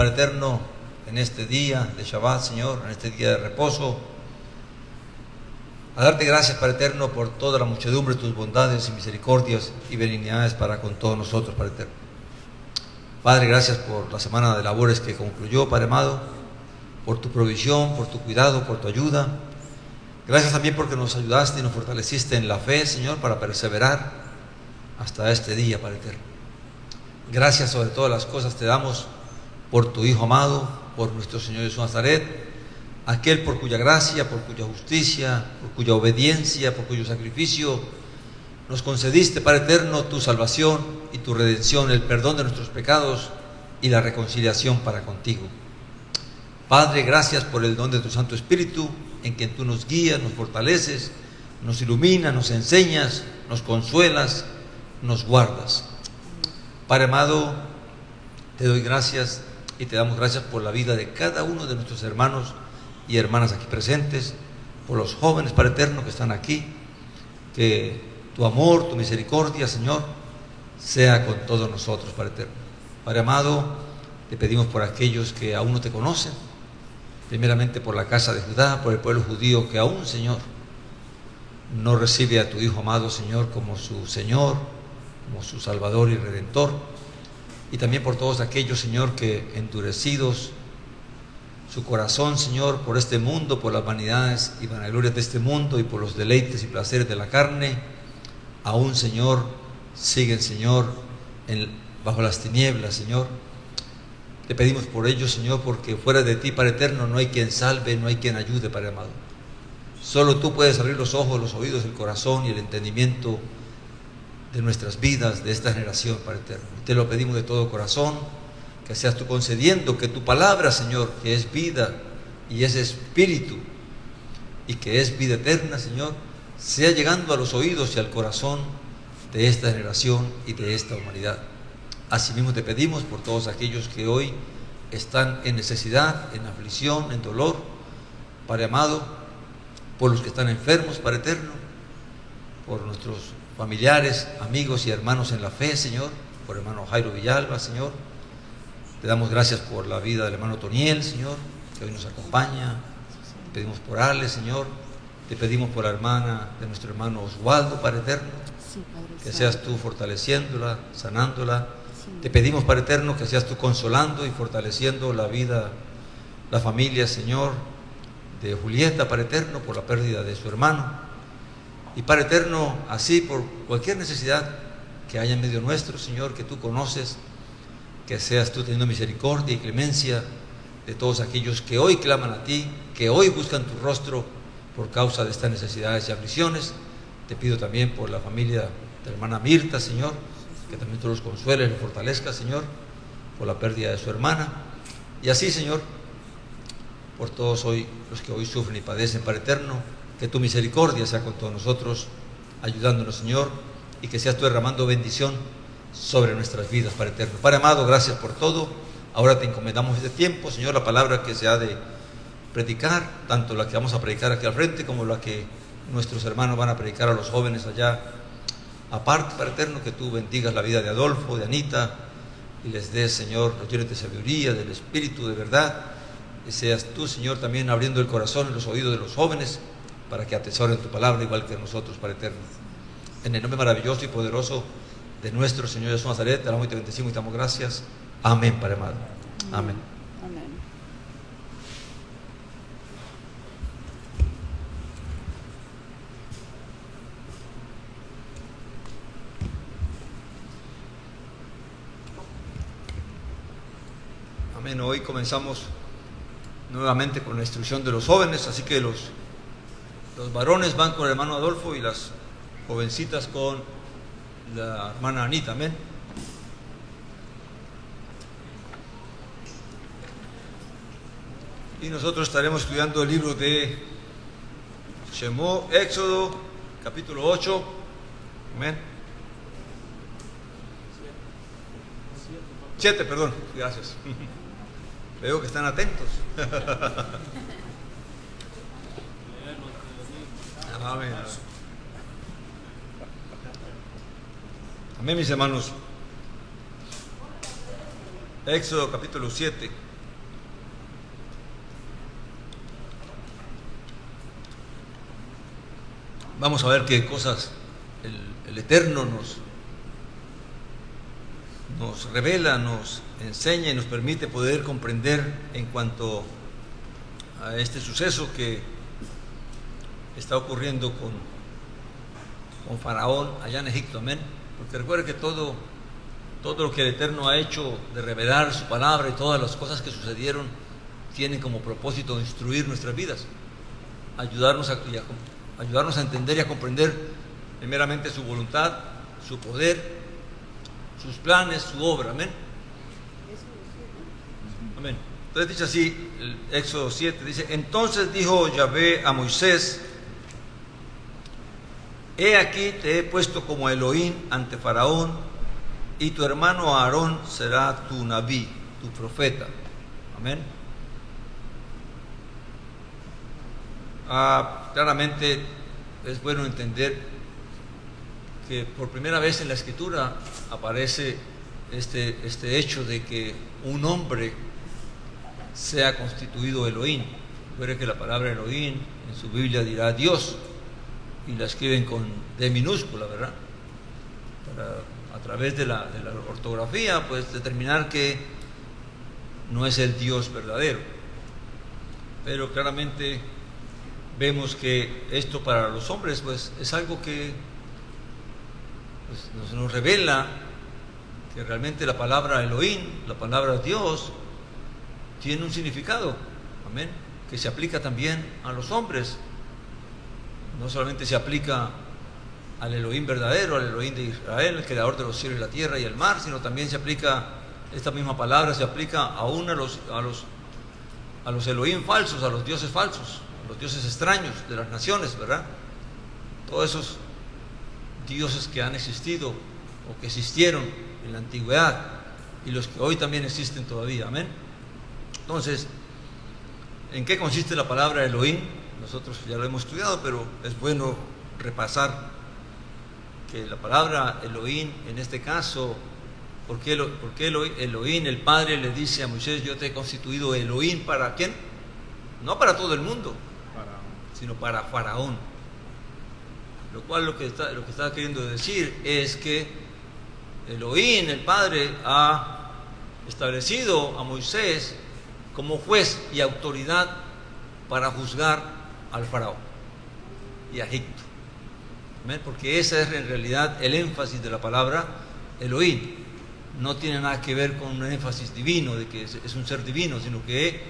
Padre eterno, en este día de Shabbat, Señor, en este día de reposo, a darte gracias, Padre eterno, por toda la muchedumbre de tus bondades y misericordias y benignidades para con todos nosotros, Padre eterno. Padre, gracias por la semana de labores que concluyó, Padre amado, por tu provisión, por tu cuidado, por tu ayuda. Gracias también porque nos ayudaste y nos fortaleciste en la fe, Señor, para perseverar hasta este día, Padre eterno. Gracias sobre todas las cosas te damos por tu Hijo amado, por nuestro Señor Jesús Nazaret, aquel por cuya gracia, por cuya justicia, por cuya obediencia, por cuyo sacrificio nos concediste, Padre eterno, tu salvación y tu redención, el perdón de nuestros pecados y la reconciliación para contigo. Padre, gracias por el don de tu Santo Espíritu, en quien tú nos guías, nos fortaleces, nos iluminas, nos enseñas, nos consuelas, nos guardas. Padre amado, te doy gracias y te damos gracias por la vida de cada uno de nuestros hermanos y hermanas aquí presentes, por los jóvenes, Padre eterno, que están aquí. Que tu amor, tu misericordia, Señor, sea con todos nosotros, Padre eterno. Padre amado, te pedimos por aquellos que aún no te conocen, primeramente por la casa de Judá, por el pueblo judío que aún, Señor, no recibe a tu Hijo amado, Señor, como su Señor, como su Salvador y Redentor, y también por todos aquellos, Señor, que endurecidos su corazón, Señor, por este mundo, por las vanidades y vanaglorias de este mundo y por los deleites y placeres de la carne, aún, Señor, siguen, Señor, bajo las tinieblas, Señor. Te pedimos por ellos, Señor, porque fuera de ti, Padre eterno, no hay quien salve, no hay quien ayude, Padre amado. Solo tú puedes abrir los ojos, los oídos, el corazón y el entendimiento de nuestras vidas, de esta generación, Padre eterno. Te lo pedimos de todo corazón, que seas tú concediendo que tu palabra, Señor, que es vida y es espíritu y que es vida eterna, Señor, sea llegando a los oídos y al corazón de esta generación y de esta humanidad. Asimismo te pedimos por todos aquellos que hoy están en necesidad, en aflicción, en dolor, Padre amado, por los que están enfermos, Padre eterno, por nuestros familiares, amigos y hermanos en la fe, Señor, por el hermano Jairo Villalba, Señor. Te damos gracias por la vida del hermano Toniel, Señor, que hoy nos acompaña. Te pedimos por Ale, Señor. Te pedimos por la hermana de nuestro hermano Oswaldo, Padre eterno, que seas tú fortaleciéndola, sanándola. Te pedimos, Padre eterno, que seas tú consolando y fortaleciendo la vida, la familia, Señor, de Julieta, Padre eterno, por la pérdida de su hermano. Y Padre eterno, así por cualquier necesidad que haya en medio nuestro, Señor, que tú conoces, que seas tú teniendo misericordia y clemencia de todos aquellos que hoy claman a ti, que hoy buscan tu rostro por causa de estas necesidades y aflicciones. Te pido también por la familia de la hermana Mirta, Señor, que también tú los consueles, los fortalezcas, Señor, por la pérdida de su hermana. Y así, Señor, por todos hoy los que hoy sufren y padecen, Padre eterno, que tu misericordia sea con todos nosotros, ayudándonos, Señor, y que seas tú derramando bendición sobre nuestras vidas, Padre eterno. Padre amado, gracias por todo. Ahora te encomendamos este tiempo, Señor, la palabra que se ha de predicar, tanto la que vamos a predicar aquí al frente como la que nuestros hermanos van a predicar a los jóvenes allá aparte, Padre eterno, que tú bendigas la vida de Adolfo, de Anita, y les des, Señor, los llenes de sabiduría, del Espíritu, de verdad, y seas tú, Señor, también abriendo el corazón y los oídos de los jóvenes para que atesoren tu palabra igual que nosotros, Padre eterno. En el nombre maravilloso y poderoso de nuestro Señor Jesús Nazaret, te damos y te bendecimos y te damos gracias. Amén, Padre amado. Amén. Amén. Amén. Hoy comenzamos nuevamente con la instrucción de los jóvenes, así que los varones van con el hermano Adolfo y las jovencitas con la hermana Anita. Amén. Y nosotros estaremos estudiando el libro de Shemó, Éxodo, capítulo 8. Amén. 7, perdón. Gracias. Veo que están atentos. Amén. Amén, mis hermanos. Éxodo capítulo 7. Vamos a ver qué cosas el Eterno nos revela, nos enseña y nos permite poder comprender en cuanto a este suceso que está ocurriendo con Faraón allá en Egipto. Amén. Porque recuerde que todo lo que el Eterno ha hecho de revelar su palabra y todas las cosas que sucedieron tienen como propósito instruir nuestras vidas, ayudarnos a entender y a comprender primeramente su voluntad, su poder, sus planes, su obra. Amén. Amén. Entonces dice así, el Éxodo 7, dice: entonces dijo Yahvé a Moisés: he aquí te he puesto como Elohim ante Faraón, y tu hermano Aarón será tu nabí, tu profeta. Amén. Claramente es bueno entender que por primera vez en la Escritura aparece este hecho de que un hombre sea constituido Elohim. Recuerde que la palabra Elohim en su Biblia dirá Dios, y la escriben con D minúscula, ¿verdad? A través de la ortografía, pues determinar que no es el Dios verdadero. Pero claramente vemos que esto para los hombres pues es algo que pues, nos revela que realmente la palabra Elohim, la palabra Dios, tiene un significado, amén, que se aplica también a los hombres. No solamente se aplica al Elohim verdadero, al Elohim de Israel, el creador de los cielos y la tierra y el mar, sino también se aplica, esta misma palabra se aplica aún a los Elohim falsos, a los dioses falsos, a los dioses extraños de las naciones, ¿verdad? Todos esos dioses que han existido o que existieron en la antigüedad y los que hoy también existen todavía, amén. Entonces, ¿en qué consiste la palabra Elohim? Nosotros ya lo hemos estudiado, pero es bueno repasar que la palabra Elohim, en este caso, ¿por qué Elohim, el Padre le dice a Moisés: yo te he constituido Elohim? ¿Para quién? No para todo el mundo, sino para Faraón. Lo cual lo que está queriendo decir es que Elohim, el Padre, ha establecido a Moisés como juez y autoridad para juzgar al Faraón y a Egipto. ¿Amén? Porque ese es en realidad el énfasis de la palabra Elohim. No tiene nada que ver con un énfasis divino, de que es un ser divino, sino que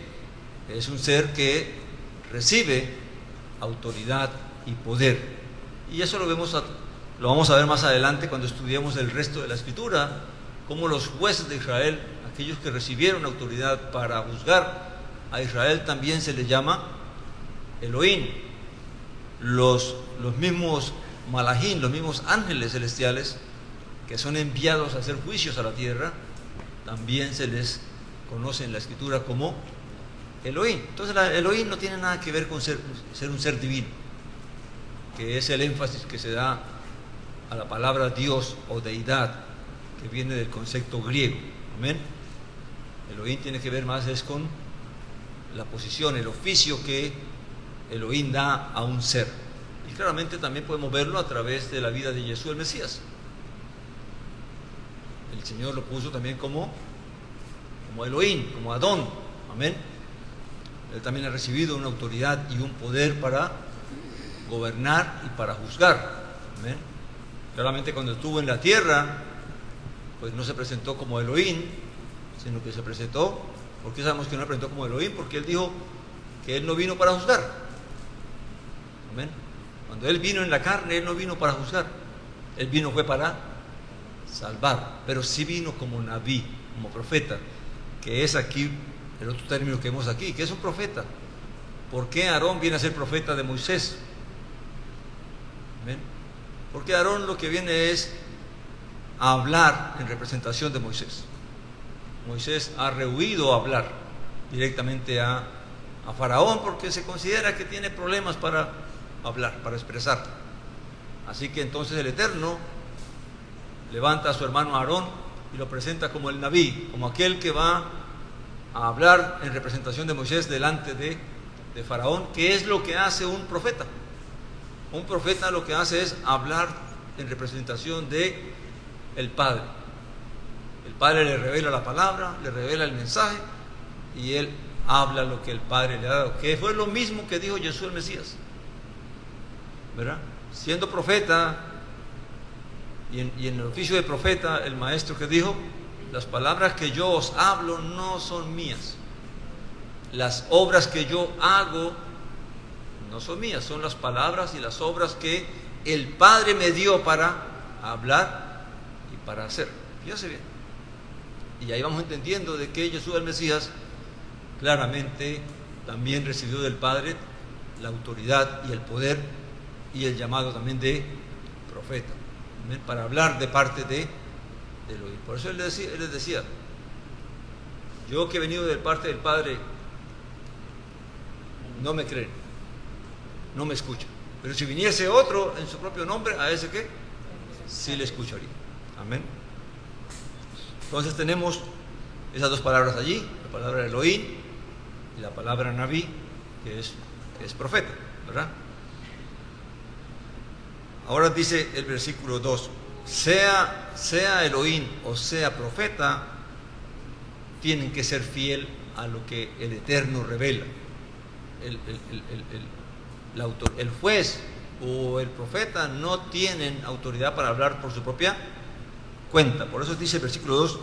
es un ser que recibe autoridad y poder. Y eso lo vamos a ver más adelante cuando estudiemos el resto de la Escritura, cómo los jueces de Israel, aquellos que recibieron autoridad para juzgar a Israel, también se les llama Elohim. Los mismos Malachim, los mismos ángeles celestiales que son enviados a hacer juicios a la tierra, también se les conoce en la Escritura como Elohim. Entonces Elohim no tiene nada que ver con ser un ser divino, que es el énfasis que se da a la palabra Dios o deidad, que viene del concepto griego. Amén. Elohim tiene que ver más es con la posición, el oficio que Elohim da a un ser. Y claramente también podemos verlo a través de la vida de Jesús el Mesías. El Señor lo puso también como Elohim, como Adón. Amén. Él también ha recibido una autoridad y un poder para gobernar y para juzgar. Amén. Claramente cuando estuvo en la tierra, pues no se presentó como Elohim, sino que se presentó. ¿Por qué sabemos que no se presentó como Elohim? Porque Él dijo que Él no vino para juzgar. Amén. Cuando Él vino en la carne, Él no vino para juzgar. Él fue para salvar, pero sí vino como nabí, como profeta, que es aquí el otro término que vemos aquí, que es un profeta. ¿Por qué Aarón viene a ser profeta de Moisés? ¿Ven? Porque Aarón lo que viene es a hablar en representación de Moisés. Moisés ha rehuido hablar directamente a Faraón porque se considera que tiene problemas para hablar, para expresar. Así que entonces el Eterno levanta a su hermano Aarón y lo presenta como el Nabí, como aquel que va a hablar en representación de Moisés delante de Faraón, que es lo que hace un profeta. Un profeta lo que hace es hablar en representación de el Padre. El Padre le revela la palabra, le revela el mensaje, y él habla lo que el Padre le ha dado, que fue lo mismo que dijo Jesús el Mesías, ¿verdad? Siendo profeta y en el oficio de profeta, el maestro que dijo: las palabras que yo os hablo no son mías, las obras que yo hago no son mías, son las palabras y las obras que el Padre me dio para hablar y para hacer. Fíjese bien. Y ahí vamos entendiendo de que Jesús el Mesías claramente también recibió del Padre la autoridad y el poder y el llamado también de profeta, ¿amén?, para hablar de parte de Elohim. Por eso él les decía: yo que he venido de parte del Padre, no me creen, no me escuchan, pero si viniese otro en su propio nombre, a ese que sí le escucharía. Amén. Entonces tenemos esas dos palabras allí, la palabra Elohim y la palabra Nabí, que es profeta, ¿verdad? Ahora dice el versículo 2: sea Elohim o sea profeta, tienen que ser fiel a lo que el Eterno revela. El juez o el profeta no tienen autoridad para hablar por su propia cuenta. Por eso dice el versículo 2,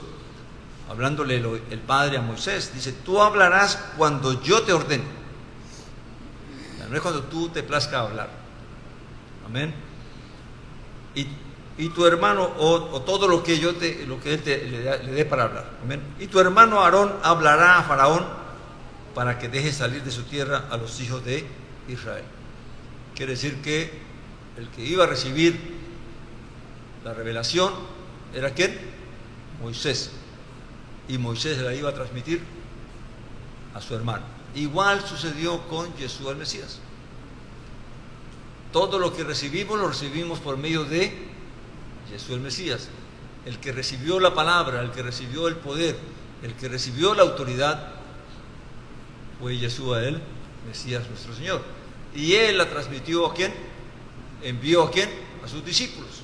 hablándole el Padre a Moisés, dice: tú hablarás cuando yo te ordene. O sea, no es cuando tú te plazca hablar. Amén. Y tu hermano, o todo lo que él le dé para hablar. Amén. Y tu hermano Aarón hablará a Faraón para que deje salir de su tierra a los hijos de Israel. Quiere decir que el que iba a recibir la revelación era ¿quién? Moisés. Y Moisés la iba a transmitir a su hermano. Igual sucedió con Jesús el Mesías. Todo lo que recibimos, lo recibimos por medio de Jesús el Mesías. El que recibió la palabra, el que recibió el poder, el que recibió la autoridad, fue Jesús el Mesías nuestro Señor. Y Él la transmitió ¿a quién? Envió ¿a quién? A sus discípulos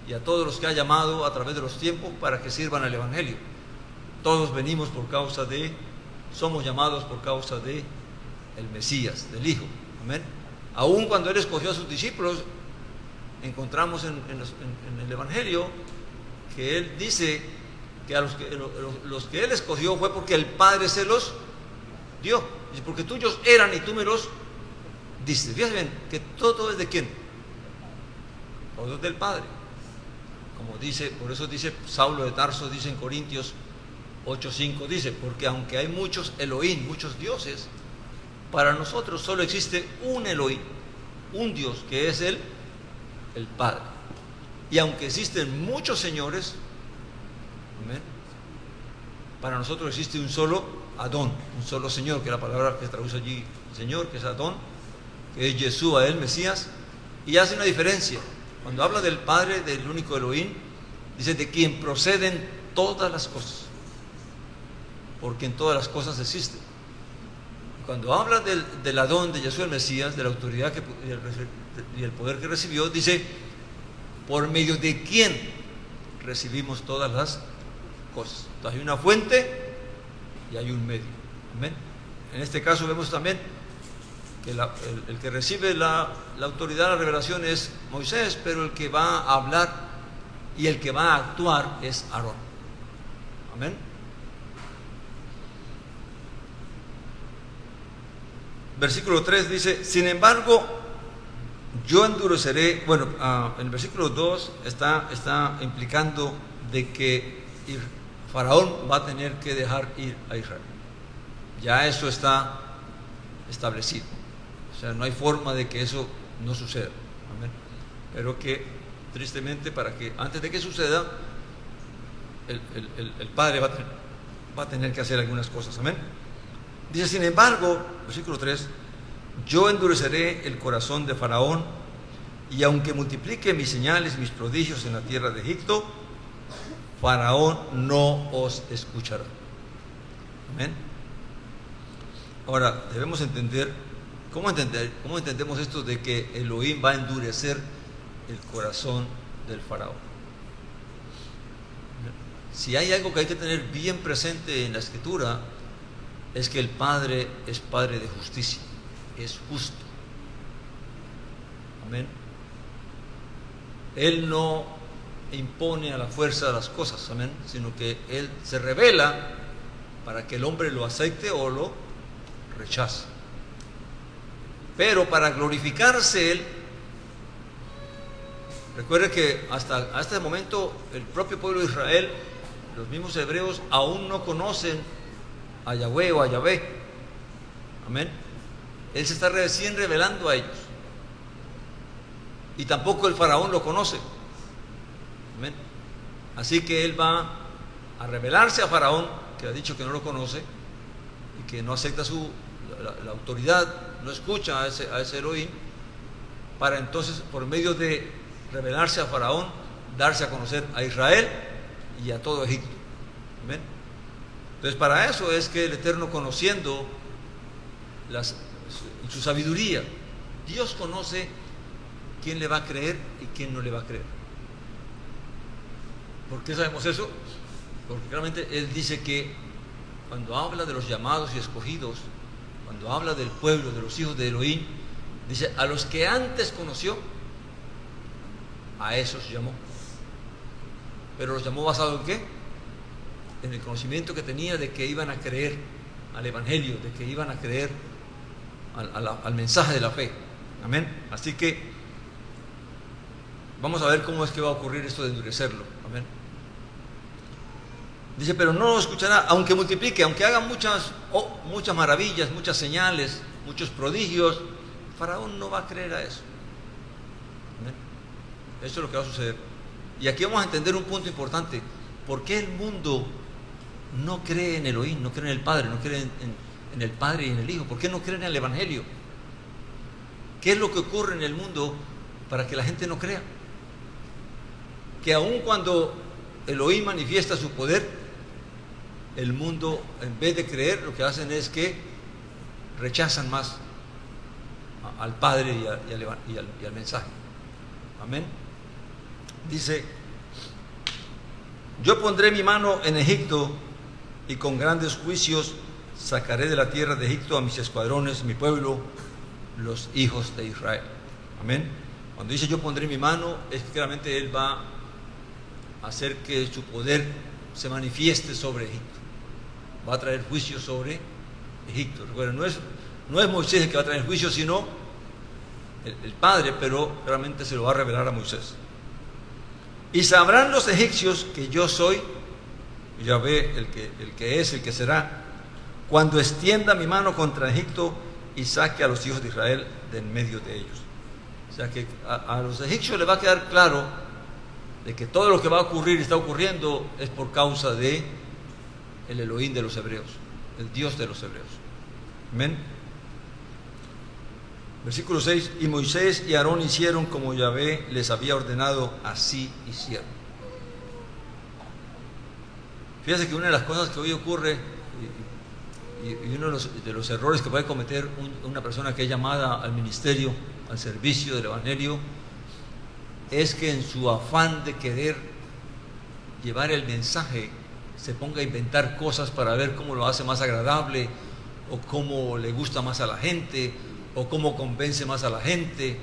y a todos los que ha llamado a través de los tiempos para que sirvan al Evangelio. Todos venimos somos llamados por causa de el Mesías, del Hijo. Amén. Aún cuando Él escogió a sus discípulos, encontramos en el Evangelio que Él dice que a los que Él escogió fue porque el Padre se los dio. Dice: porque tuyos eran y tú me los diste. Fíjense bien que todo es de ¿quién? Todo es del Padre. Como dice, por eso dice Saulo de Tarso, dice en Corintios 8:5, dice: porque aunque hay muchos Elohim, muchos dioses, para nosotros solo existe un Elohim, un Dios, que es el Padre. Y aunque existen muchos señores, ¿amén?, para nosotros existe un solo Adón, un solo Señor, que es la palabra que se traduce allí Señor, que es Adón, que es Jesús el Mesías. Y hace una diferencia. Cuando habla del Padre, del único Elohim, dice: de quien proceden todas las cosas, porque en todas las cosas existe. Cuando habla del Adón, de Jesús el Mesías, de la autoridad y el poder que recibió, dice: por medio de quién recibimos todas las cosas. Entonces hay una fuente y hay un medio. Amén. En este caso vemos también que el que recibe la autoridad, la revelación, es Moisés, pero el que va a hablar y el que va a actuar es Aarón. Amén. Versículo 3 dice: sin embargo, yo endureceré. Bueno, en el versículo 2 está implicando de que Faraón va a tener que dejar ir a Israel. Ya eso está establecido. O sea, no hay forma de que eso no suceda. Amén. Pero que, tristemente, para que antes de que suceda, el Padre va a tener que hacer algunas cosas. Amén. Dice: sin embargo, versículo 3, yo endureceré el corazón de Faraón, y aunque multiplique mis señales y mis prodigios en la tierra de Egipto, Faraón no os escuchará. Amén. Ahora, debemos entender, ¿cómo entendemos esto de que Elohim va a endurecer el corazón del faraón? Si hay algo que hay que tener bien presente en la Escritura, es que el Padre es Padre de justicia, es justo. Amén. Él no impone a la fuerza las cosas, amén, sino que Él se revela para que el hombre lo acepte o lo rechace. Pero para glorificarse Él, recuerde que hasta este momento el propio pueblo de Israel, los mismos hebreos, aún no conocen a Yahweh o a Yahvé. Amén. Él se está recién revelando a ellos. Y tampoco el faraón lo conoce. Amén. Así que él va a revelarse a Faraón, que ha dicho que no lo conoce y que no acepta la autoridad, no escucha a ese Elohim, para entonces, por medio de revelarse a Faraón, darse a conocer a Israel y a todo Egipto. Amén. Entonces, para eso es que el Eterno, conociendo su sabiduría, Dios conoce quién le va a creer y quién no le va a creer. ¿Por qué sabemos eso? Porque claramente Él dice que cuando habla de los llamados y escogidos, cuando habla del pueblo, de los hijos de Elohim, dice: a los que antes conoció, a esos llamó. Pero los llamó basado en ¿qué? En el conocimiento que tenía de que iban a creer al Evangelio, de que iban a creer al mensaje de la fe. Amén. Así que vamos a ver cómo es que va a ocurrir esto de endurecerlo. Amén. Dice: pero no lo escuchará, aunque multiplique, aunque haga muchas maravillas, muchas señales, muchos prodigios. Faraón no va a creer a eso. Amén. Eso es lo que va a suceder. Y aquí vamos a entender un punto importante. ¿Por qué el mundo no cree en Elohim, no cree en el Padre, no cree en el Padre y en el Hijo? ¿Por qué no cree en el Evangelio? ¿Qué es lo que ocurre en el mundo para que la gente no crea? Que aun cuando Elohim manifiesta su poder, el mundo, en vez de creer, lo que hacen es que rechazan más al Padre y al mensaje. Amén. Dice: yo pondré mi mano en Egipto y con grandes juicios sacaré de la tierra de Egipto a mis escuadrones, mi pueblo, los hijos de Israel. Amén. Cuando dice yo pondré mi mano, es que claramente Él va a hacer que su poder se manifieste sobre Egipto. Va a traer juicio sobre Egipto. Recuerden, no es Moisés el que va a traer juicio, sino el Padre, pero realmente se lo va a revelar a Moisés. Y sabrán los egipcios que yo soy Yahvé, el que es, el que será, cuando extienda mi mano contra Egipto y saque a los hijos de Israel de en medio de ellos. O sea que a los egipcios les va a quedar claro de que todo lo que va a ocurrir y está ocurriendo es por causa de el Elohim de los hebreos, el Dios de los hebreos. Amén. Versículo 6: y Moisés y Aarón hicieron como Yahvé les había ordenado, así hicieron. Fíjense que una de las cosas que hoy ocurre, y uno de los errores que puede cometer una persona que es llamada al ministerio, al servicio del Evangelio, es que en su afán de querer llevar el mensaje se ponga a inventar cosas para ver cómo lo hace más agradable, o cómo le gusta más a la gente, o cómo convence más a la gente.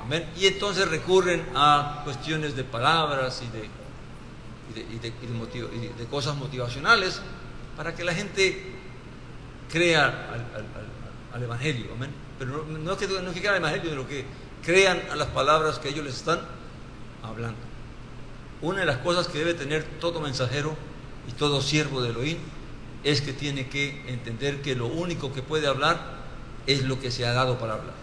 Amén. Y entonces recurren a cuestiones de palabras y de cosas motivacionales para que la gente crea al Evangelio. Amén. Pero no es que crean al Evangelio, sino que crean a las palabras que ellos les están hablando. Una de las cosas que debe tener todo mensajero y todo siervo de Elohim es que tiene que entender que lo único que puede hablar es lo que se ha dado para hablar.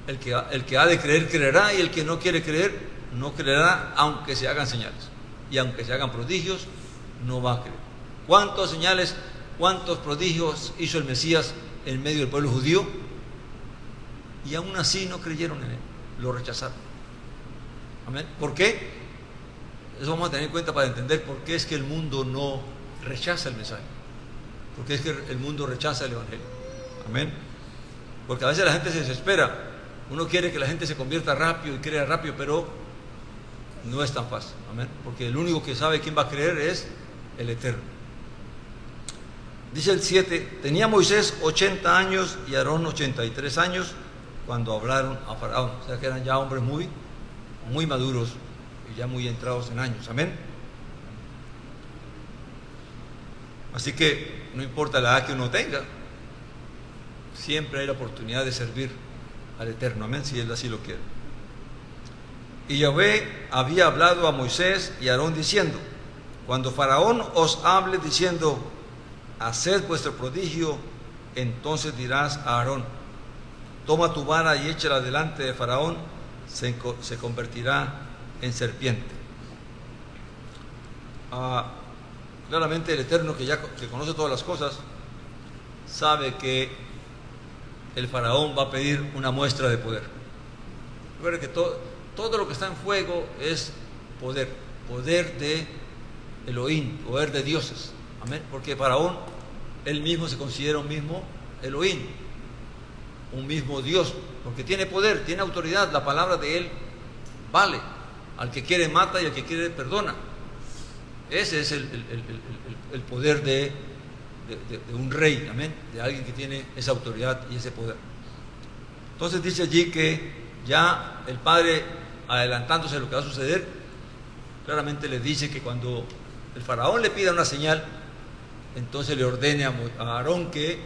El que ha de creer, creerá, y el que no quiere creer, no creerá, aunque se hagan señales. Y aunque se hagan prodigios, no va a creer. ¿Cuántas señales, cuántos prodigios hizo el Mesías en medio del pueblo judío? Y aún así no creyeron en Él, lo rechazaron. Amén. ¿Por qué? Eso vamos a tener en cuenta para entender por qué es que el mundo no rechaza el mensaje. Por qué es que el mundo rechaza el Evangelio. Amén. Porque a veces la gente se desespera. Uno quiere que la gente se convierta rápido y crea rápido, pero no es tan fácil. Amén. Porque el único que sabe quién va a creer es el Eterno. Dice el 7, tenía Moisés 80 años y Aarón 83 años cuando hablaron a Faraón. O sea que eran ya hombres muy maduros y ya muy entrados en años. Amén. Así que no importa la edad que uno tenga, siempre hay la oportunidad de servir al Eterno. Amén, si Él así lo quiere. Y Yahvé había hablado a Moisés y a Aarón diciendo: cuando Faraón os hable diciendo, haced vuestro prodigio, entonces dirás a Aarón: toma tu vara y échala delante de Faraón, se convertirá en serpiente. Claramente el Eterno, que conoce todas las cosas, sabe que el Faraón va a pedir una muestra de poder. Recuerden que todo lo que está en fuego es poder de Elohim, poder de dioses. Amén. Porque Faraón, él mismo se considera un mismo Elohim, un mismo Dios, porque tiene poder, tiene autoridad. La palabra de él vale. Al que quiere mata y al que quiere perdona. Ese es el poder de un rey, amén, de alguien que tiene esa autoridad y ese poder. Entonces dice allí que ya el Padre, adelantándose a lo que va a suceder, claramente le dice que cuando el Faraón le pida una señal, entonces le ordene a Aarón que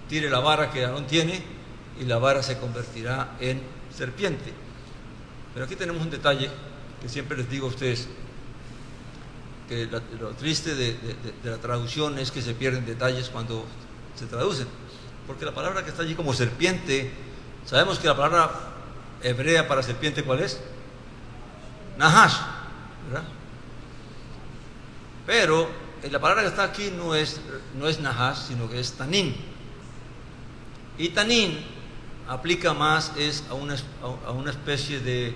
tire la vara que Aarón tiene y la vara se convertirá en serpiente. Pero aquí tenemos un detalle que siempre les digo a ustedes, que lo triste de la traducción es que se pierden detalles cuando se traducen, porque la palabra que está allí como serpiente, sabemos que la palabra hebrea para serpiente, ¿cuál es? Nahash, ¿verdad? Pero la palabra que está aquí no es Nahash, sino que es tanín. Y tanín aplica más a una especie de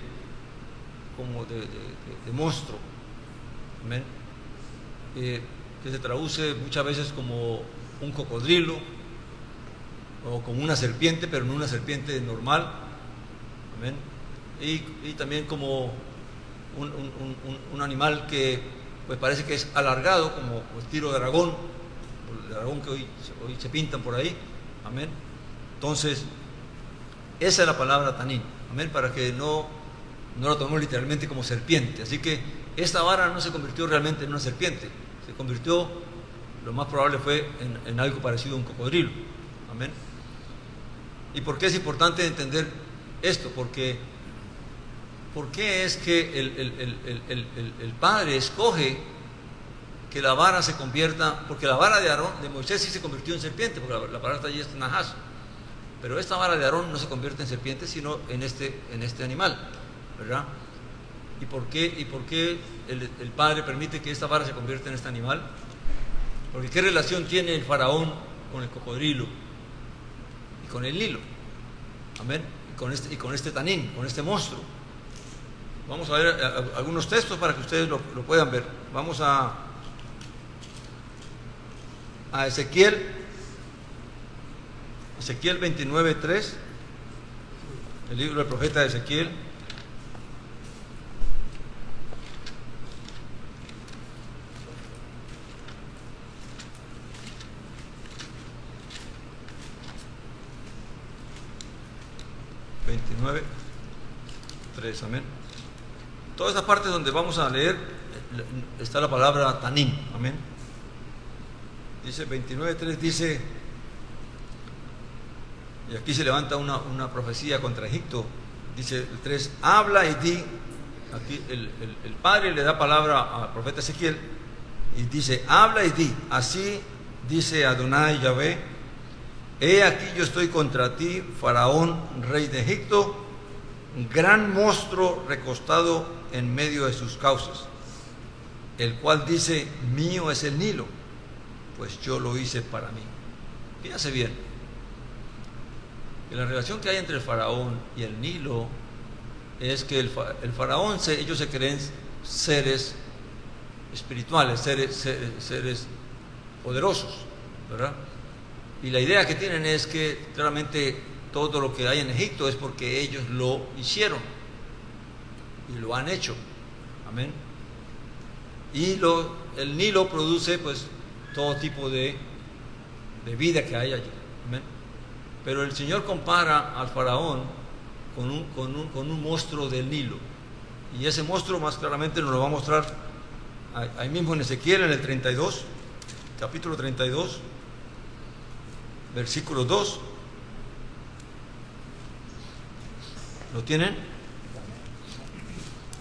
monstruo. Amén. Que se traduce muchas veces como un cocodrilo o como una serpiente, pero no una serpiente normal. Amén. Y también como un animal que pues parece que es alargado, como el tiro de dragón, el dragón que hoy se pintan por ahí. Amén. Entonces, esa es la palabra tanín. Amén. Para que no lo tomemos literalmente como serpiente. Así que esta vara no se convirtió realmente en una serpiente, se convirtió, lo más probable fue en algo parecido a un cocodrilo. Amén. ¿Y por qué es importante entender esto? Porque ¿por qué es que el Padre escoge que la vara se convierta? Porque la vara de Moisés sí se convirtió en serpiente, porque la palabra está allí, es Nahash. Pero esta vara de Aarón no se convierte en serpiente, sino en este animal, ¿verdad? ¿Y por qué el Padre permite que esta vara se convierta en este animal? Porque ¿qué relación tiene el Faraón con el cocodrilo y con el Nilo? Amén. Y con este tanín, con este monstruo. Vamos a ver algunos textos para que ustedes lo puedan ver. Vamos a Ezequiel 29:3, el libro del profeta Ezequiel. Amén. Todas esas partes donde vamos a leer está la palabra tanín. Amén. Dice 29:3, dice, y aquí se levanta una profecía contra Egipto. Dice el 3, habla y di. Aquí el Padre le da palabra al profeta Ezequiel y dice, habla y di, así dice Adonai Yahvé: he aquí yo estoy contra ti, Faraón, rey de Egipto, gran monstruo recostado en medio de sus cauces, el cual dice, mío es el Nilo, pues yo lo hice para mí. Fíjense bien, que la relación que hay entre el Faraón y el Nilo es que el Faraón, ellos se creen seres espirituales, seres poderosos, ¿verdad? Y la idea que tienen es que claramente todo lo que hay en Egipto es porque ellos lo hicieron y lo han hecho. Amén. Y el Nilo produce pues todo tipo de vida que hay allí. Amén. Pero el Señor compara al faraón con un monstruo del Nilo. Y ese monstruo más claramente nos lo va a mostrar ahí mismo en Ezequiel, en el 32, capítulo 32, versículo 2. ¿Lo tienen?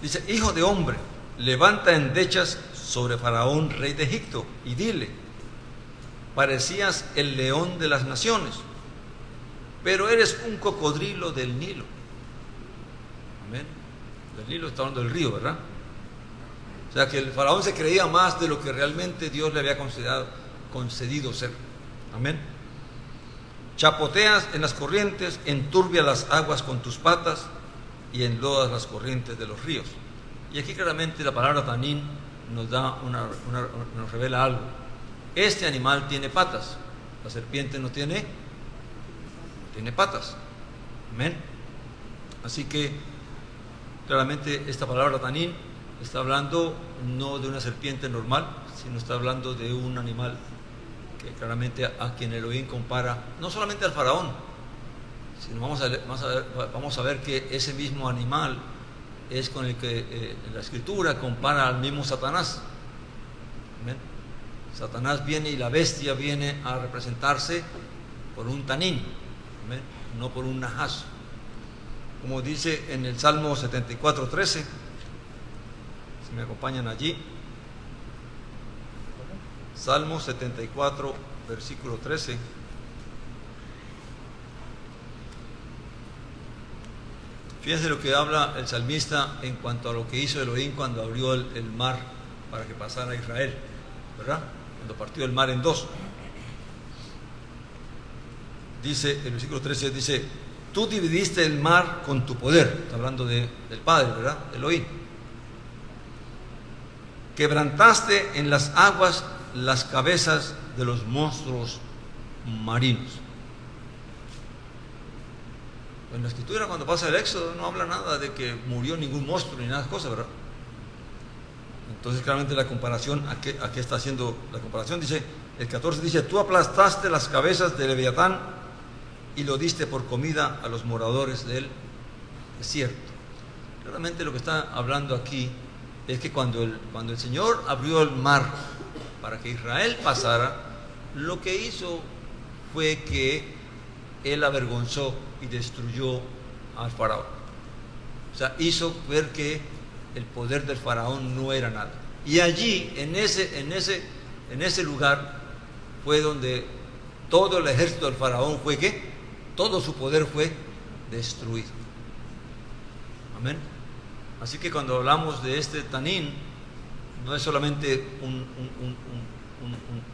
Dice: hijo de hombre, levanta endechas sobre Faraón, rey de Egipto, y dile: parecías el león de las naciones, pero eres un cocodrilo del Nilo. Amén. Del Nilo está hablando del río, ¿verdad? O sea que el faraón se creía más de lo que realmente Dios le había concedido ser. Amén. Chapoteas en las corrientes, enturbia las aguas con tus patas y enlodas las corrientes de los ríos. Y aquí claramente la palabra tanín nos nos revela algo. Este animal tiene patas, la serpiente no tiene patas. Amén. Así que claramente esta palabra tanín está hablando no de una serpiente normal, sino está hablando de un animal que claramente a quien Elohim compara, no solamente al faraón, sino vamos a ver que ese mismo animal es con el que en la escritura compara al mismo Satanás. Amén. Satanás viene y la bestia viene a representarse por un tanín. Amén. No por un najás, como dice en el Salmo 74:13. Si me acompañan allí, Salmo 74, versículo 13. Fíjense lo que habla el salmista en cuanto a lo que hizo Elohim cuando abrió el mar para que pasara Israel, ¿verdad? Cuando partió el mar en dos. Dice, el versículo 13 dice: tú dividiste el mar con tu poder. Está hablando del Padre, ¿verdad? Elohim. Quebrantaste en las aguas las cabezas de los monstruos marinos. En la escritura, cuando pasa el Éxodo, no habla nada de que murió ningún monstruo ni nada de cosas, ¿verdad? Entonces claramente la comparación, ¿a qué está haciendo la comparación? Dice, el 14 dice: tú aplastaste las cabezas de Leviatán y lo diste por comida a los moradores del desierto. Claramente lo que está hablando aquí es que cuando el Señor abrió el mar para que Israel pasara, lo que hizo fue que Él avergonzó y destruyó al faraón. O sea, hizo ver que el poder del faraón no era nada. Y allí, en ese lugar, fue donde todo el ejército del faraón fue ¿qué? Todo su poder fue destruido. Amén. Así que cuando hablamos de este tanín, no es solamente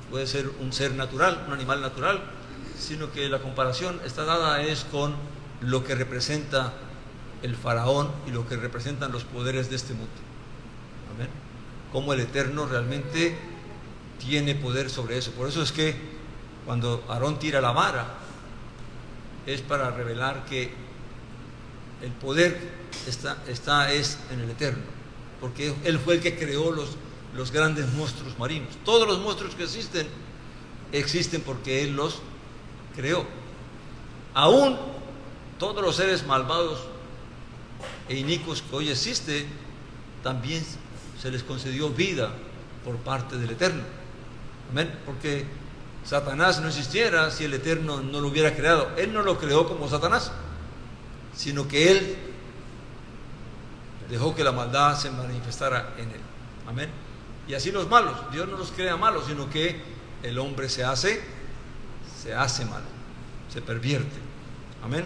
puede ser un ser natural, un animal natural, sino que la comparación está dada es con lo que representa el faraón y lo que representan los poderes de este mundo. Amén. Cómo el Eterno realmente tiene poder sobre eso. Por eso es que cuando Aarón tira la vara, es para revelar que el poder está en el Eterno, porque Él fue el que creó los grandes monstruos marinos. Todos los monstruos que existen porque Él los creó. Aún todos los seres malvados e inicuos que hoy existen, también se les concedió vida por parte del Eterno. Amén. Porque Satanás no existiera si el Eterno no lo hubiera creado. Él no lo creó como Satanás, sino que Él dejó que la maldad se manifestara en Él. Amén. Y así los malos, Dios no los crea malos, sino que el hombre se hace malo, se pervierte. Amén.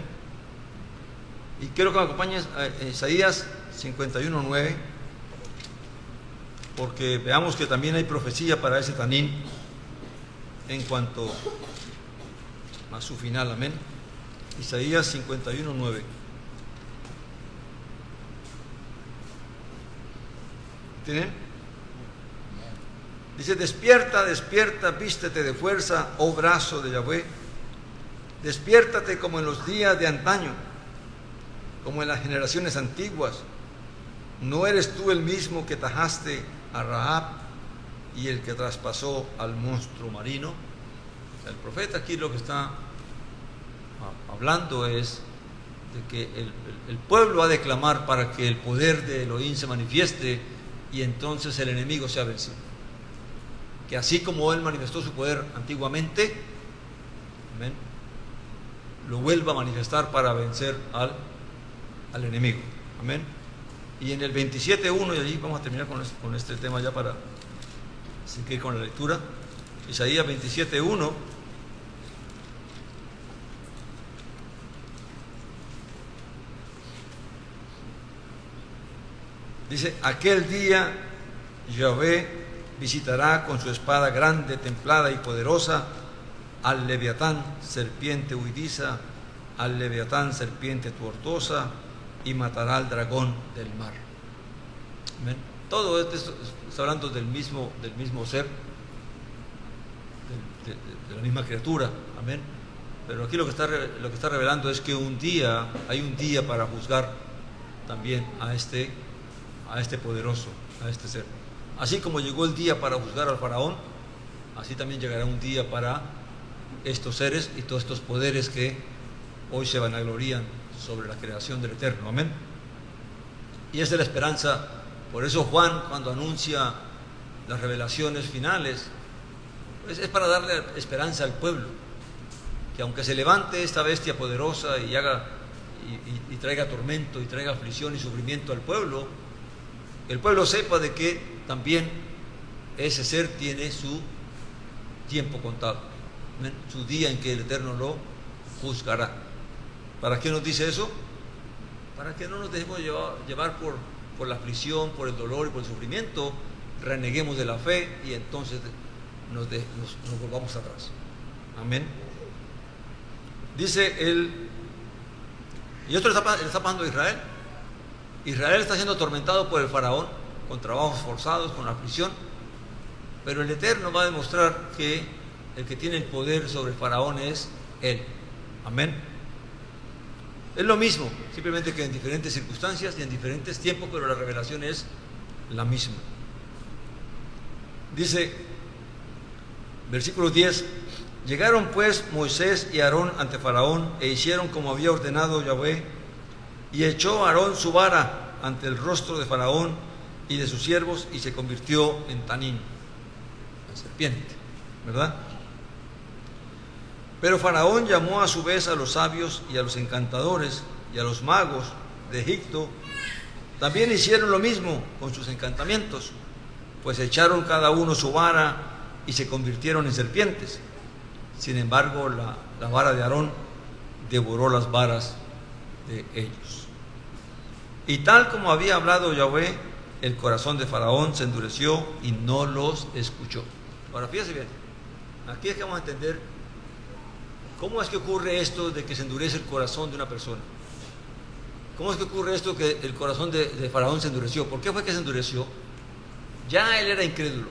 Y quiero que me acompañes a Isaías 51:9, porque veamos que también hay profecía para ese tanín en cuanto a su final. Amén. Isaías 51:9. tienen? Dice, despierta, despierta, vístete de fuerza, oh brazo de Yahweh. Despiértate como en los días de antaño, como en las generaciones antiguas. ¿No eres tú el mismo que tajaste a Rahab y el que traspasó al monstruo marino? El profeta aquí lo que está hablando es de que el pueblo ha de clamar para que el poder de Elohim se manifieste y entonces el enemigo sea vencido. Que así como él manifestó su poder antiguamente, amén, lo vuelva a manifestar para vencer al enemigo. Amén. Y en el 27.1, y allí vamos a terminar con este tema ya para seguir con la lectura. Isaías 27.1. Dice, aquel día Yahvé visitará con su espada grande, templada y poderosa al Leviatán, serpiente huidiza, al Leviatán, serpiente tortuosa, y matará al dragón del mar. ¿Amén? Todo esto está hablando del mismo ser, de la misma criatura. Amén. Pero aquí lo que está revelando es que hay un día para juzgar también a este poderoso, a este ser. Así como llegó el día para juzgar al faraón, así también llegará un día para estos seres y todos estos poderes que hoy se vanaglorían sobre la creación del Eterno. Amén. Y esa es la esperanza. Por eso Juan, cuando anuncia las revelaciones finales, pues es para darle esperanza al pueblo, que aunque se levante esta bestia poderosa y traiga tormento y traiga aflicción y sufrimiento al pueblo, el pueblo sepa de que también ese ser tiene su tiempo contado, ¿amén?, su día en que el Eterno lo juzgará. ¿Para qué nos dice eso? Para que no nos dejemos llevar por la aflicción, por el dolor y por el sufrimiento, reneguemos de la fe y entonces nos volvamos atrás. Amén. Dice y esto le está pasando a Israel. Israel está siendo atormentado por el faraón, con trabajos forzados, con aflicción, pero el Eterno va a demostrar que el que tiene el poder sobre el faraón es Él. Amén. Es lo mismo, simplemente que en diferentes circunstancias y en diferentes tiempos, pero la revelación es la misma. Dice, versículo 10, llegaron pues Moisés y Aarón ante Faraón e hicieron como había ordenado Yahvé, y echó Aarón su vara ante el rostro de Faraón y de sus siervos y se convirtió en tanín, en serpiente, ¿verdad? Pero Faraón llamó a su vez a los sabios y a los encantadores y a los magos de Egipto. También hicieron lo mismo con sus encantamientos, pues echaron cada uno su vara y se convirtieron en serpientes. Sin embargo, la vara de Aarón devoró las varas de ellos. Y tal como había hablado Yahvé, el corazón de Faraón se endureció y no los escuchó. Ahora fíjense bien, aquí es que vamos a entender ¿cómo es que ocurre esto de que se endurece el corazón de una persona? ¿Cómo es que ocurre esto que el corazón de Faraón se endureció? ¿Por qué fue que se endureció? Ya él era incrédulo.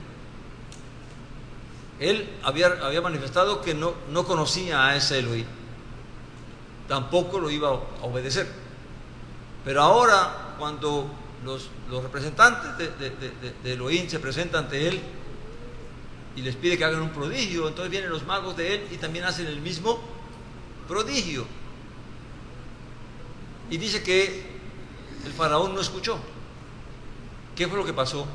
Él había manifestado que no conocía a ese Elohim. Tampoco lo iba a obedecer. Pero ahora, cuando los representantes de Elohim se presentan ante él y les pide que hagan un prodigio, entonces vienen los magos de él y también hacen el mismo prodigio. Y dice que el faraón no escuchó. ¿Qué fue lo que pasó?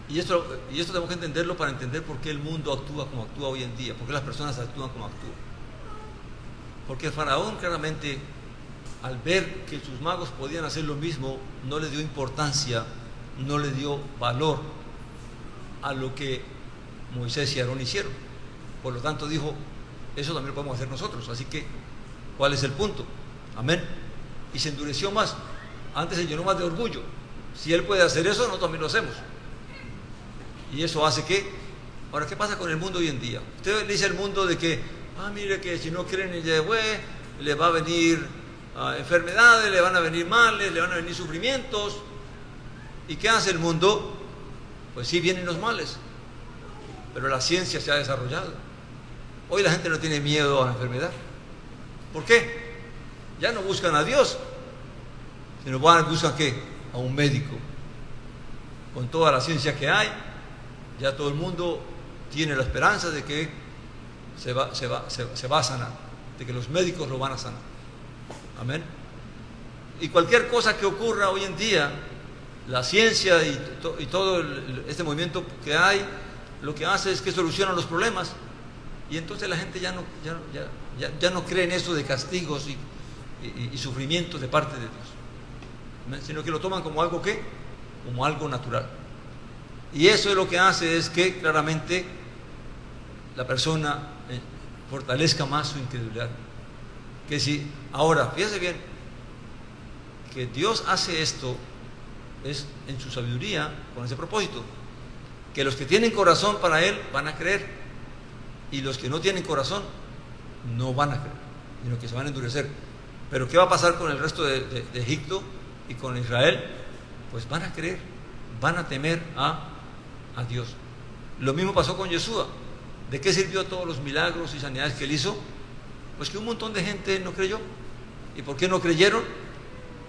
Y esto tenemos que entenderlo para entender por qué el mundo actúa como actúa hoy en día, por qué las personas actúan como actúan. Porque el faraón claramente, al ver que sus magos podían hacer lo mismo, no le dio importancia, no le dio valor a lo que Moisés y Aarón hicieron. Por lo tanto dijo, eso también lo podemos hacer nosotros. Así que, ¿cuál es el punto? Amén. Y se endureció más. Antes se llenó más de orgullo. Si él puede hacer eso, nosotros también lo hacemos. Y eso hace que... Ahora, ¿qué pasa con el mundo hoy en día? Usted le dice al mundo de que, mire que si no creen en Yahweh, le va a venir enfermedades, le van a venir males, le van a venir sufrimientos. ¿Y qué hace el mundo? Pues sí, vienen los males, pero la ciencia se ha desarrollado. Hoy la gente no tiene miedo a la enfermedad. ¿Por qué? Ya no buscan a Dios, sino buscan ¿qué? A un médico. Con toda la ciencia que hay, ya todo el mundo tiene la esperanza de que se va a sanar, de que los médicos lo van a sanar. Amén. Y cualquier cosa que ocurra hoy en día, la ciencia y todo este movimiento que hay, lo que hace es que soluciona los problemas. Y entonces la gente ya no cree en eso de castigos y sufrimientos de parte de Dios, sino que lo toman como algo ¿qué? Como algo natural. Y eso es lo que hace es que claramente la persona fortalezca más su incredulidad. Que si, ahora, fíjese bien, que Dios hace esto es en su sabiduría con ese propósito, que los que tienen corazón para Él van a creer, y los que no tienen corazón no van a creer, sino que se van a endurecer. Pero ¿qué va a pasar con el resto de Egipto y con Israel? Pues van a creer, van a temer a Dios. Lo mismo pasó con Yeshua. ¿De qué sirvió todos los milagros y sanidades que Él hizo? Pues que un montón de gente no creyó. ¿Y por qué no creyeron?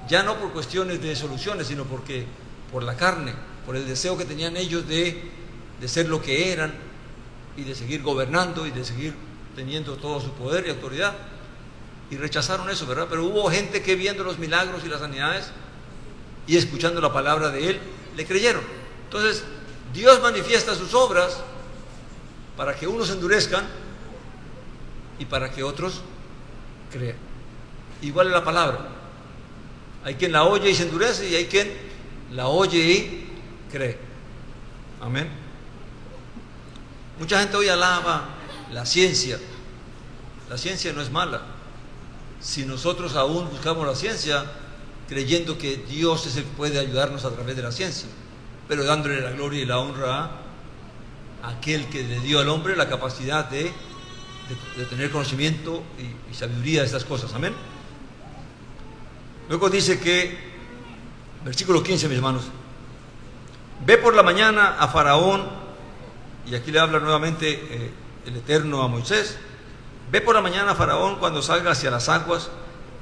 Ya no por cuestiones de soluciones, sino porque por la carne, por el deseo que tenían ellos de ser lo que eran y de seguir gobernando y de seguir teniendo todo su poder y autoridad. Y rechazaron eso, ¿verdad? Pero hubo gente que viendo los milagros y las sanidades y escuchando la palabra de Él, le creyeron. Entonces, Dios manifiesta sus obras para que unos endurezcan y para que otros crean. Igual es la palabra. Hay quien la oye y se endurece, y hay quien la oye y cree. Amén. Mucha gente hoy alaba la ciencia. La ciencia no es mala. Si nosotros aún buscamos la ciencia, creyendo que Dios es el que puede ayudarnos a través de la ciencia, pero dándole la gloria y la honra a aquel que le dio al hombre la capacidad de tener conocimiento y sabiduría de estas cosas. Amén. Luego dice que, versículo 15, mis hermanos: ve por la mañana a Faraón, y aquí le habla nuevamente el Eterno a Moisés. Ve por la mañana a Faraón cuando salga hacia las aguas,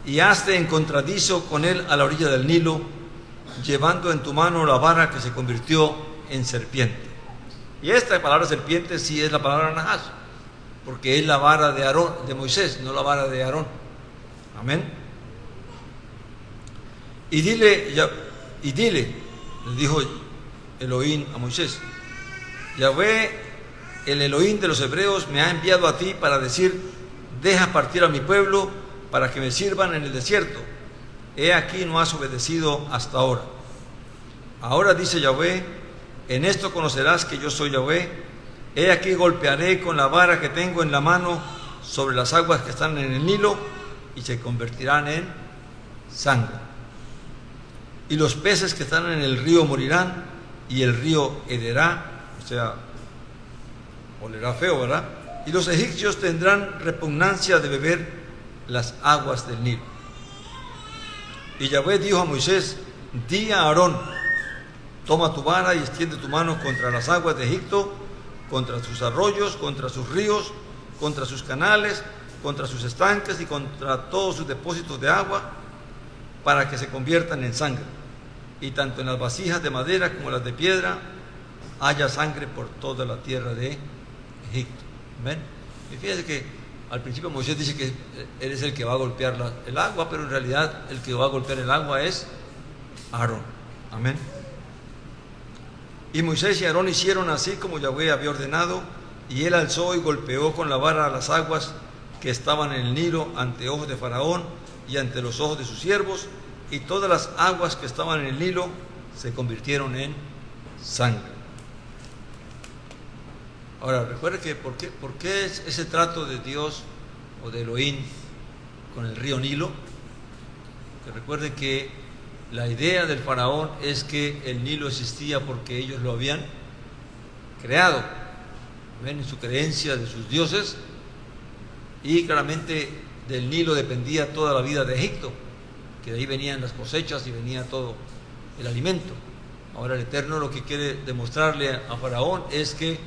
y hazte encontradizo con él a la orilla del Nilo, llevando en tu mano la vara que se convirtió en serpiente. Y esta palabra serpiente sí es la palabra Nahash, porque es la vara de Aarón, de Moisés, no la vara de Aarón. Amén. Y dile, le dijo Elohim a Moisés: Yahvé, el Elohim de los hebreos, me ha enviado a ti para decir: deja partir a mi pueblo para que me sirvan en el desierto. He aquí no has obedecido hasta ahora. Ahora dice Yahvé: en esto conocerás que yo soy Yahvé. He aquí golpearé con la vara que tengo en la mano sobre las aguas que están en el Nilo, y se convertirán en sangre. Y los peces que están en el río morirán, y el río hederá, o sea, olerá feo, ¿verdad? Y los egipcios tendrán repugnancia de beber las aguas del Nilo. Y Yahvé dijo a Moisés: di a Aarón: toma tu vara y extiende tu mano contra las aguas de Egipto, contra sus arroyos, contra sus ríos, contra sus canales, contra sus estanques y contra todos sus depósitos de agua, para que se conviertan en sangre. Y tanto en las vasijas de madera como las de piedra haya sangre por toda la tierra de Egipto. ¿Ven? Y fíjense que al principio Moisés dice que él es el que va a golpear el agua, pero en realidad el que va a golpear el agua es Aarón. Amén. Y Moisés y Aarón hicieron así como Yahvé había ordenado, y él alzó y golpeó con la vara las aguas que estaban en el Nilo ante ojos de Faraón y ante los ojos de sus siervos, y todas las aguas que estaban en el Nilo se convirtieron en sangre. Ahora, recuerde que ¿por qué es ese trato de Dios o de Elohim con el río Nilo? Que recuerden que la idea del faraón es que el Nilo existía porque ellos lo habían creado. ¿Ven? En su creencia de sus dioses, y claramente del Nilo dependía toda la vida de Egipto, que de ahí venían las cosechas y venía todo el alimento. Ahora el Eterno lo que quiere demostrarle a Faraón es que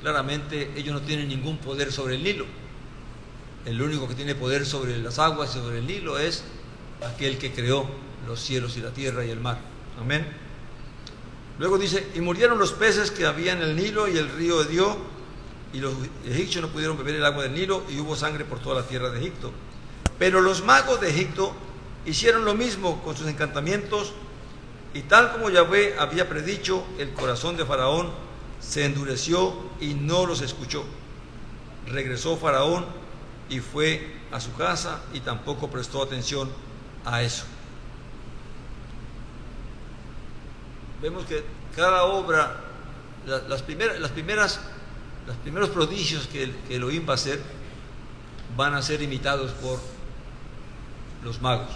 claramente ellos no tienen ningún poder sobre el Nilo. El único que tiene poder sobre las aguas y sobre el Nilo es aquel que creó los cielos y la tierra y el mar. Amén. Luego dice, y murieron los peces que había en el Nilo y el río hedió, y los egipcios no pudieron beber el agua del Nilo, y hubo sangre por toda la tierra de Egipto. Pero los magos de Egipto hicieron lo mismo con sus encantamientos, y tal como Yahvé había predicho, el corazón de Faraón se endureció y no los escuchó. Regresó Faraón y fue a su casa y tampoco prestó atención a eso. Vemos que cada obra, los primeros prodigios que Elohim va a hacer, van a ser imitados por los magos.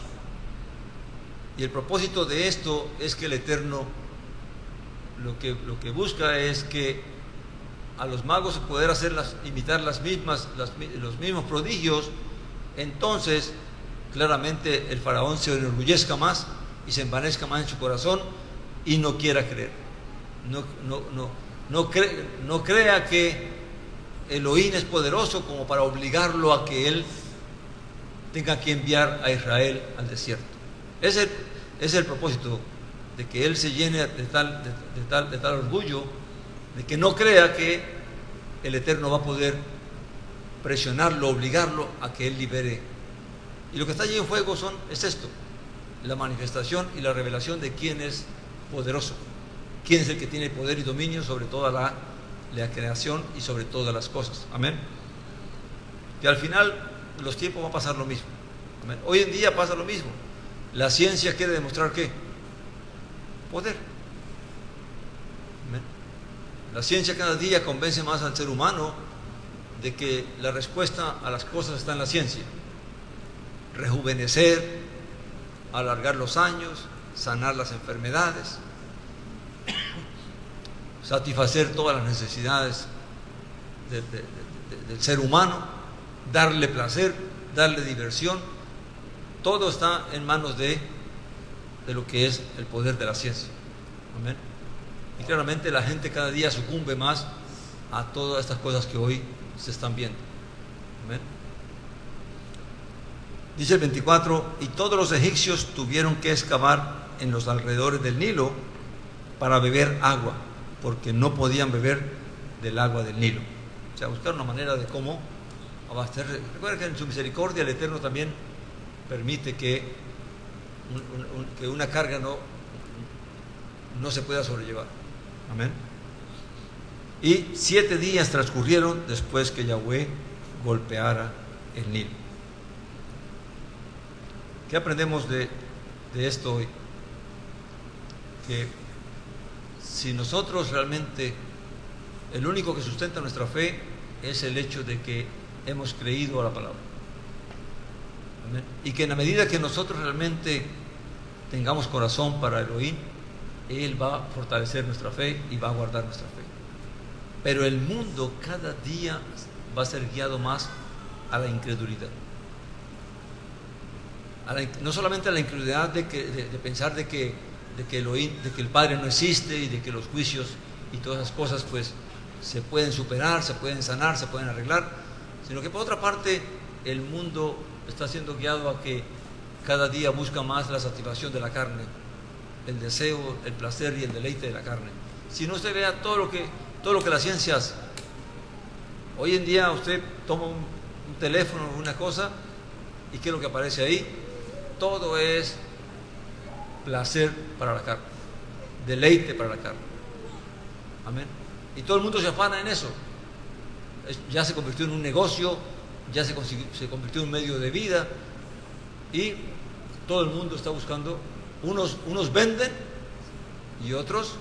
Y el propósito de esto es que el Eterno lo que busca es que a los magos poder imitar los mismos prodigios. Entonces claramente el faraón se enorgullezca más y se envanezca más en su corazón y no quiera creer. No crea que Elohim es poderoso como para obligarlo a que él tenga que enviar a Israel al desierto. Ese es el propósito, de que él se llene de tal orgullo, de que no crea que el Eterno va a poder presionarlo, obligarlo a que él libere. Y lo que está allí en fuego es esto, la manifestación y la revelación de quién es poderoso, quién es el que tiene poder y dominio sobre toda la creación y sobre todas las cosas. Amén. Que al final de los tiempos va a pasar lo mismo. Amén. Hoy en día pasa lo mismo. La ciencia quiere demostrar ¿qué? Poder. Amén. La ciencia cada día convence más al ser humano de que la respuesta a las cosas está en la ciencia. Rejuvenecer, alargar los años, sanar las enfermedades, satisfacer todas las necesidades del ser humano, darle placer, darle diversión. Todo está en manos de lo que es el poder de la ciencia. Amén. Y claramente la gente cada día sucumbe más a todas estas cosas que hoy se están viendo. Amén. Dice el 24, y todos los egipcios tuvieron que excavar en los alrededores del Nilo para beber agua, porque no podían beber del agua del Nilo. O sea, buscar una manera de cómo abastecer. Recuerda que en su misericordia el Eterno también permite que una carga no se pueda sobrellevar. Amén. Y 7 días transcurrieron después que Yahvé golpeara el Nilo. ¿Qué aprendemos de esto hoy? Que si nosotros realmente, el único que sustenta nuestra fe es el hecho de que hemos creído a la palabra. Amén. Y que en la medida que nosotros realmente tengamos corazón para Elohim, Él va a fortalecer nuestra fe y va a guardar nuestra fe. Pero el mundo cada día va a ser guiado más a la incredulidad. No solamente a la incredulidad de pensar de que Elohim, de que el Padre no existe y de que los juicios y todas esas cosas pues se pueden superar, se pueden sanar, se pueden arreglar, sino que por otra parte el mundo está siendo guiado a que cada día busca más la satisfacción de la carne, el deseo, el placer y el deleite de la carne. Si no, usted vea todo lo que la ciencia hace. Hoy en día usted toma un teléfono, una cosa, y ¿qué es lo que aparece ahí? Todo es placer para la carne, deleite para la carne. Amén. Y todo el mundo se afana en eso. Ya se convirtió en un negocio, ya se convirtió en un medio de vida, y todo el mundo está buscando. Unos venden y otros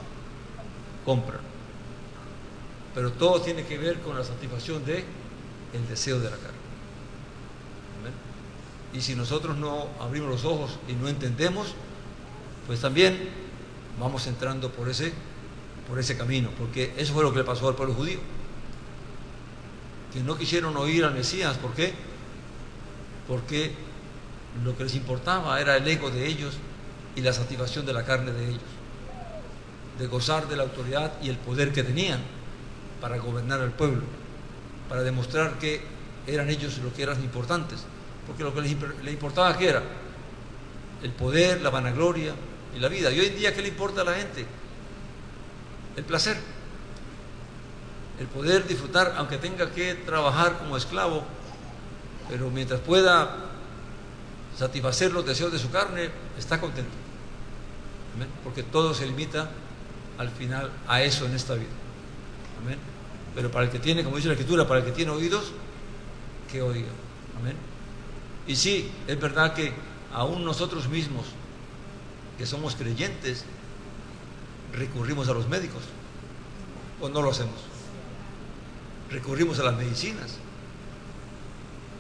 compran, pero todo tiene que ver con la satisfacción del deseo de la carne. Amén. Y si nosotros no abrimos los ojos y no entendemos, pues también vamos entrando por ese camino, porque eso fue lo que le pasó al pueblo judío, que no quisieron oír al Mesías. ¿Por qué? Porque lo que les importaba era el ego de ellos y la satisfacción de la carne de ellos. de gozar de la autoridad y el poder que tenían para gobernar al pueblo, para demostrar que eran ellos los que eran importantes, porque lo que les importaba, ¿qué era? El poder, la vanagloria y la vida. Y hoy en día, ¿qué le importa a la gente? El placer, el poder disfrutar, aunque tenga que trabajar como esclavo, pero mientras pueda satisfacer los deseos de su carne, está contento. ¿Amén? Porque todo se limita al final a eso en esta vida. Amén. Pero para el que tiene, como dice la Escritura, para el que tiene oídos, que oiga. Amén. Y sí, es verdad que aún nosotros mismos, que somos creyentes, recurrimos a los médicos, o no lo hacemos. Recurrimos a las medicinas,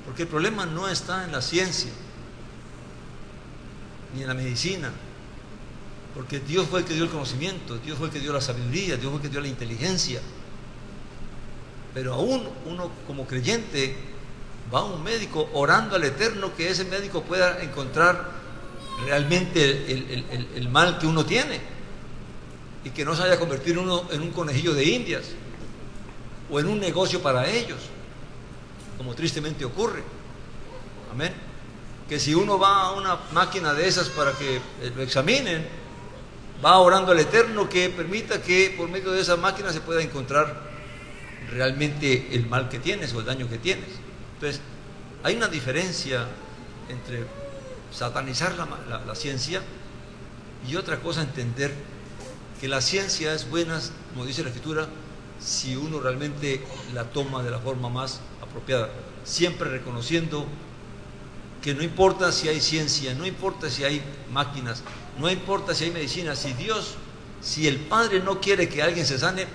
porque el problema no está en la ciencia ni en la medicina, porque Dios fue el que dio el conocimiento, Dios fue el que dio la sabiduría, Dios fue el que dio la inteligencia. Pero aún uno como creyente va a un médico orando al Eterno que ese médico pueda encontrar realmente el mal que uno tiene y que no se vaya a convertir uno en un conejillo de indias o en un negocio para ellos, como tristemente ocurre. Amén. Que si uno va a una máquina de esas para que lo examinen, va orando al Eterno que permita que por medio de esa máquina se pueda encontrar realmente el mal que tienes o el daño que tienes. Entonces, hay una diferencia entre satanizar la ciencia y otra cosa, entender que la ciencia es buena, como dice la Escritura, si uno realmente la toma de la forma más apropiada, siempre reconociendo que no importa si hay ciencia, no importa si hay máquinas, no importa si hay medicina, si el Padre no quiere que alguien se sane,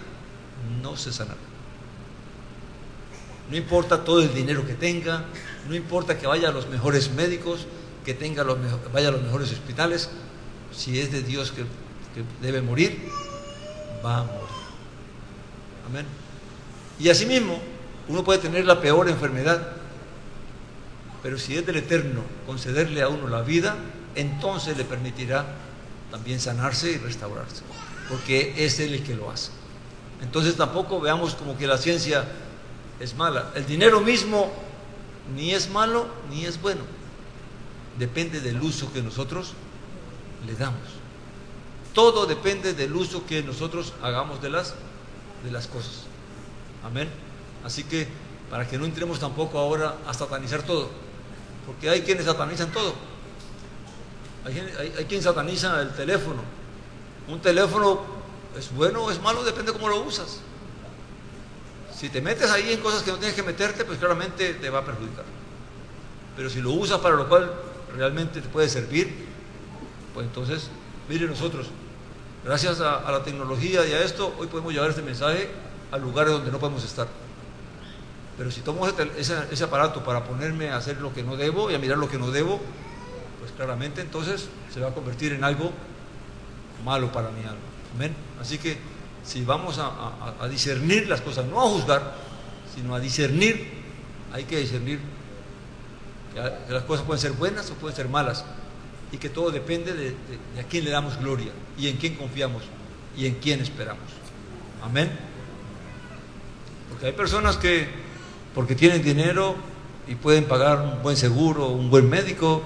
no se sanará. No importa todo el dinero que tenga, no importa que vaya a los mejores médicos, que vaya a los mejores hospitales, si es de Dios que debe morir, va a morir. Amén. Y asimismo, uno puede tener la peor enfermedad, pero si es del Eterno concederle a uno la vida, entonces le permitirá también sanarse y restaurarse, porque es Él el que lo hace. Entonces tampoco veamos como que la ciencia es mala. El dinero mismo ni es malo ni es bueno, depende del uso que nosotros le damos. Todo depende del uso que nosotros hagamos de las cosas. Amén. Así que para que no entremos tampoco ahora a satanizar todo, porque hay quienes satanizan todo. Hay quien sataniza el teléfono. Un teléfono es bueno o es malo, depende de cómo lo usas. Si te metes ahí en cosas que no tienes que meterte, pues claramente te va a perjudicar. Pero si lo usas para lo cual realmente te puede servir, pues entonces, miren, nosotros, gracias a la tecnología y a esto, hoy podemos llevar este mensaje a lugares donde no podemos estar. Pero si tomo ese aparato para ponerme a hacer lo que no debo y a mirar lo que no debo, pues claramente entonces se va a convertir en algo malo para mi alma. Amén. Así que si vamos a discernir las cosas, no a juzgar, sino a discernir, hay que discernir que las cosas pueden ser buenas o pueden ser malas, y que todo depende de a quién le damos gloria y en quién confiamos y en quién esperamos. Amén. Porque hay personas que, porque tienen dinero y pueden pagar un buen seguro, un buen médico,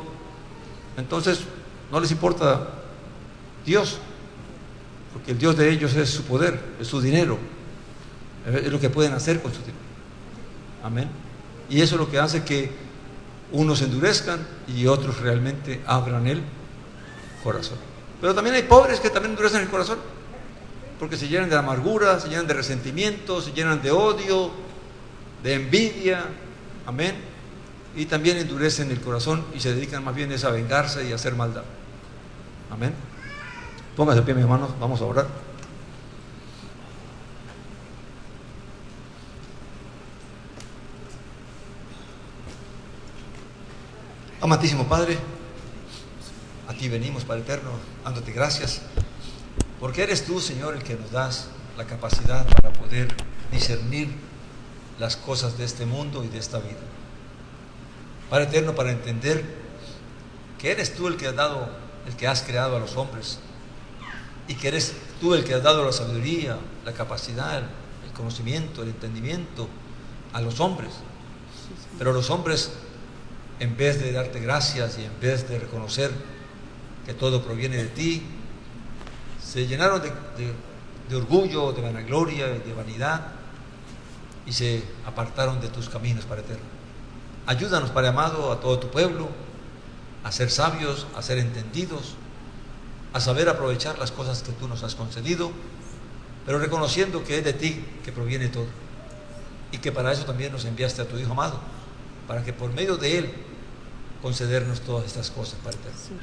entonces no les importa Dios, porque el Dios de ellos es su poder, es su dinero, es lo que pueden hacer con su dinero. Amén. Y eso es lo que hace que unos se endurezcan y otros realmente abran el corazón. Pero también hay pobres que también endurecen el corazón, porque se llenan de amargura, se llenan de resentimiento, se llenan de odio, de envidia. Amén. Y también endurecen el corazón y se dedican más bien a vengarse y a hacer maldad. Amén. Póngase de pie, mis hermanos, vamos a orar. Amantísimo Padre, a ti venimos, Padre eterno, dándote gracias, porque eres tú, Señor, el que nos das la capacidad para poder discernir las cosas de este mundo y de esta vida. Padre eterno, para entender que eres tú el que has creado a los hombres y que eres tú el que has dado la sabiduría, la capacidad, el conocimiento, el entendimiento a los hombres. Pero los hombres, en vez de darte gracias y en vez de reconocer que todo proviene de ti, se llenaron de orgullo, de vanagloria, de vanidad, y se apartaron de tus caminos, Padre eterno. Ayúdanos, Padre amado, a todo tu pueblo, a ser sabios, a ser entendidos, a saber aprovechar las cosas que tú nos has concedido, pero reconociendo que es de ti que proviene todo, y que para eso también nos enviaste a tu Hijo amado, para que por medio de Él concedernos todas estas cosas, Padre eterno. Sí.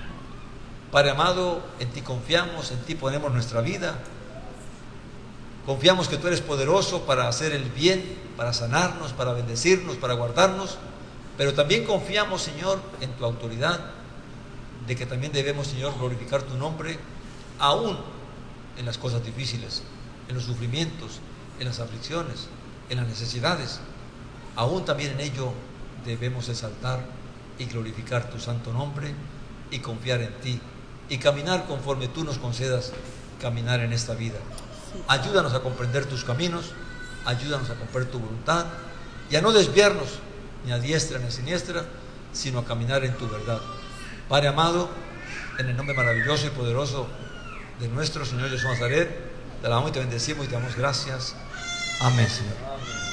Padre amado, en ti confiamos, en ti ponemos nuestra vida. Confiamos que tú eres poderoso para hacer el bien, para sanarnos, para bendecirnos, para guardarnos, pero también confiamos, Señor, en tu autoridad, de que también debemos, Señor, glorificar tu nombre, aún en las cosas difíciles, en los sufrimientos, en las aflicciones, en las necesidades. Aún también en ello debemos exaltar y glorificar tu santo nombre y confiar en ti y caminar conforme tú nos concedas caminar en esta vida. Ayúdanos a comprender tus caminos, ayúdanos a comprender tu voluntad y a no desviarnos ni a diestra ni a siniestra, sino a caminar en tu verdad. Padre amado, en el nombre maravilloso y poderoso de nuestro Señor Jesús Nazaret, te alabamos y te bendecimos y te damos gracias. Amén, Señor.